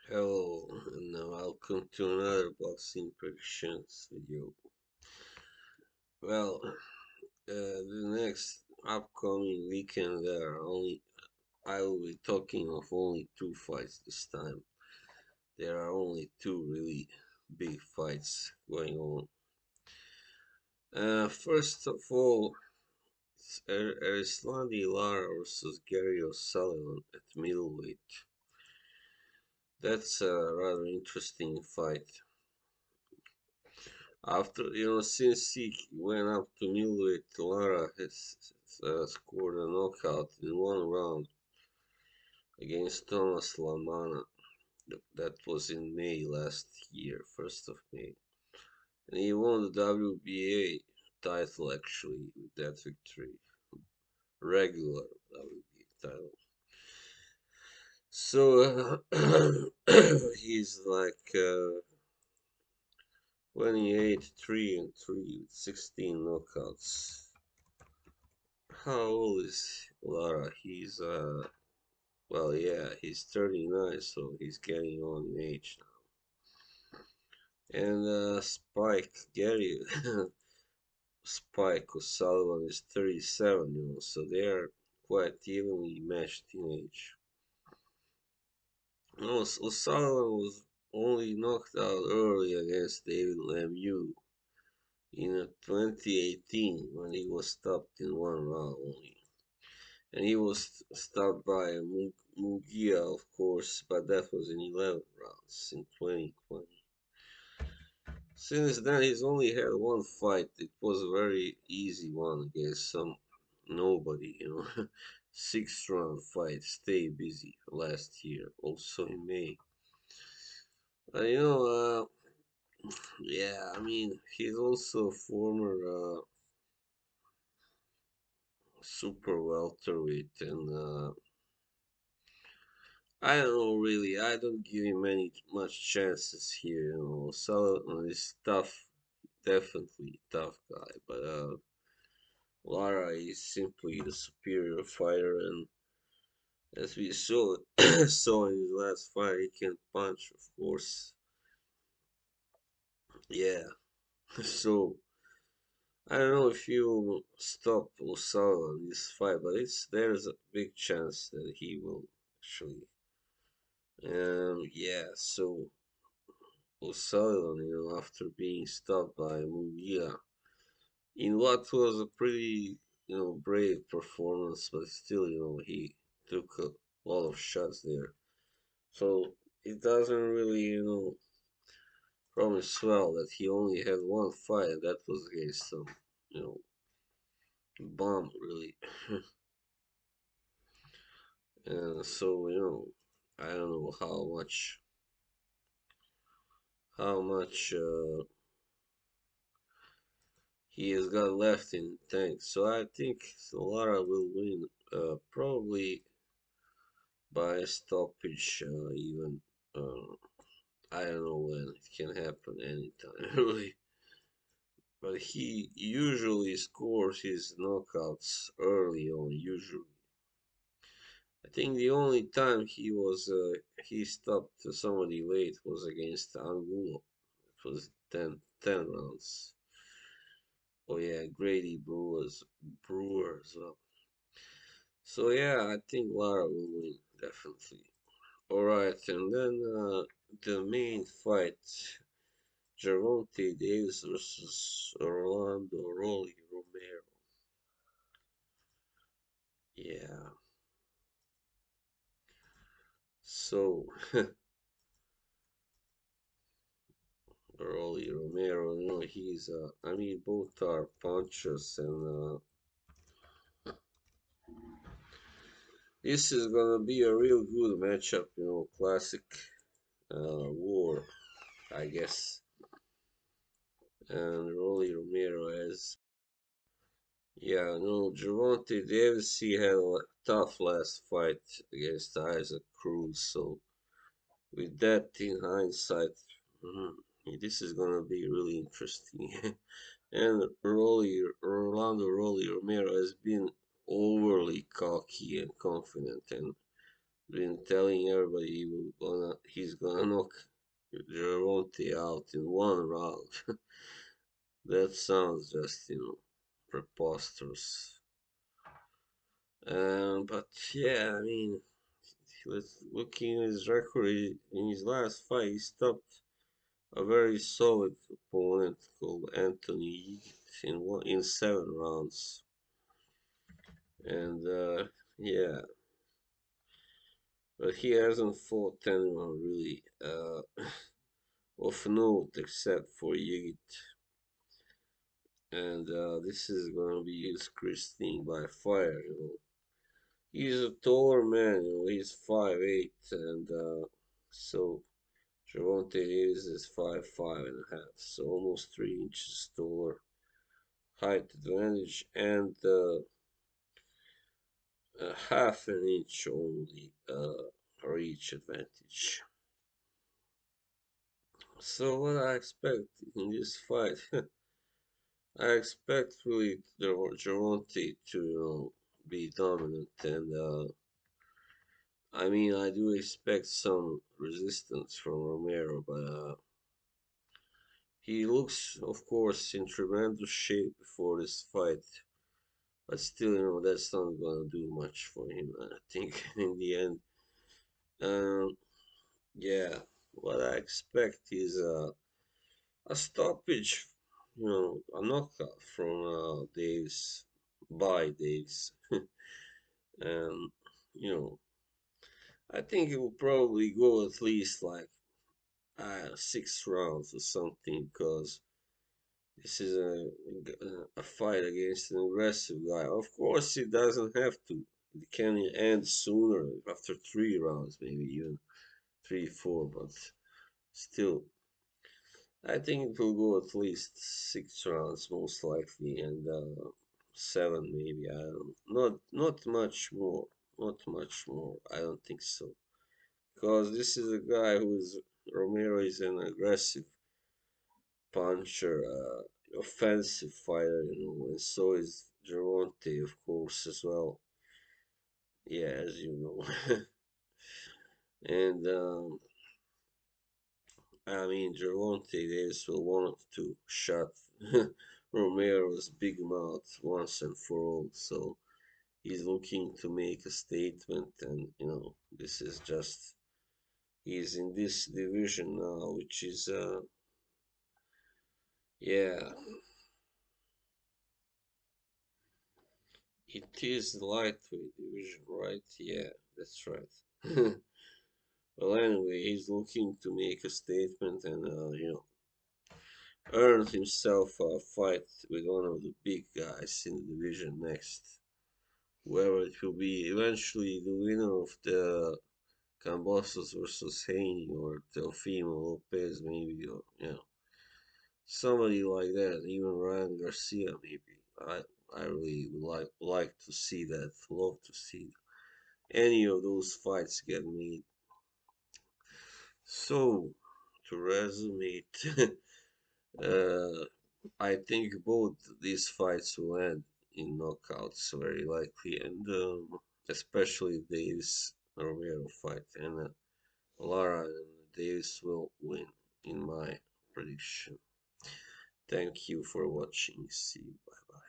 Hello, and welcome to another boxing predictions video. Well, the next upcoming weekend I will be talking of only two fights this time. There are only two really big fights going on. First of all, it's Arislandi Lara versus Gary O'Sullivan at middleweight. That's a rather interesting fight. Since he went up to middleweight, Lara has scored a knockout in one round against Thomas Lamana. That was in May last year, 1st of May. And he won the WBA title actually with that victory. Regular WBA title. So he's like 28, 3 and 3 with 16 knockouts. How old is Lara? He's 39, so he's getting on in age now. And Spike O'Sullivan is 37, so they're quite evenly matched in age. No, O'Sullivan was only knocked out early against David Lemieux in 2018 when he was stopped in one round only. And he was stopped by Mugia, of course, but that was in 11 rounds in 2020. Since then, he's only had one fight. It was a very easy one against some nobody. 6 round fight. Stay busy last year, also in May. Uh, you know, yeah, I mean, he's also a former super welterweight, and I don't know really. I don't give him any much chances here. Sullivan is tough, definitely tough guy, but Lara is simply the superior fighter, and as we saw saw in his last fight, he can punch, of course. Yeah. So I don't know if you stop O'Sullivan this fight, but there's a big chance that he will actually. Yeah. So O'Sullivan, after being stopped by Mugia in what was a pretty, brave performance, but still, he took a lot of shots there. So it doesn't really, promise well that he only had one fight, and that was against some, you know, bomb, really. And so, I don't know how much he has got left in the tank. So I think Lara will win, probably by stoppage, even. Uh, I don't know when it can happen anytime, really. But he usually scores his knockouts early on. Usually, I think the only time he stopped somebody late was against Angulo. It was 10 rounds. Oh yeah, Grady Brewer as well. So yeah, I think Lara will win definitely. All right, and then the main fight. Gervonta Davis versus Orlando Rolly Romero. Yeah. So Rolly Romero, he's I mean both are punchers, and this is gonna be a real good matchup, classic war, I guess. And Rolly Romero has, yeah, no, Gervonta Davis, he had a tough last fight against Isaac Cruz, so with that in hindsight, mhm, this is gonna be really interesting. And Rolando Rolly Romero has been overly cocky and confident, and been telling everybody he's gonna knock Gervonta out in one round. That sounds just, preposterous. But yeah, I mean, let's looking at his record in his last fight, he stopped a very solid opponent called Anthony in 7 rounds, and yeah, but he hasn't fought anyone really of note except for Yigit, and this is gonna be his Christine by fire. He's a taller man. He's 5'8", and so Javante Davis is 5'5.5", so almost 3 inches taller. Height advantage and a half an inch only reach advantage. So what I expect in this fight, I expect really Javante to be dominant, and I mean I do expect some resistance from Romero, but he looks, of course, in tremendous shape before this fight. But still, that's not gonna do much for him. I think in the end, um, yeah, what I expect is a stoppage, a knockout from Davis by Davis, and you know, I think it will probably go at least like 6 rounds or something, because this is a fight against an aggressive guy. Of course, it doesn't have to. It can end sooner, after 3 rounds, maybe even 3, 4. But still, I think it will go at least 6 rounds, most likely, and 7 maybe. I don't. Not much more. Not much more. I don't think so. Because this is a guy who is Romero is an aggressive puncher, offensive fighter, and so is Gervonta, of course, as well. Yeah, as you know. And I mean, Gervonta Davis will want to shut Romero's big mouth once and for all. So he's looking to make a statement, and this is just he's in this division now, which is yeah, it is the lightweight division, right? Yeah, that's right. Well, anyway, he's looking to make a statement and, earn himself a fight with one of the big guys in the division next. Whoever it will be, eventually the winner of the Cambosos versus Haney or Teofimo Lopez, maybe, or, somebody like that, even Ryan Garcia, maybe. I really would like to see that, love to see any of those fights get made. So, to resume it, I think both these fights will end in knockouts, very likely, and especially Davis Romero fight, and Lara and Davis will win, in my prediction. Thank you for watching. See you. Bye bye.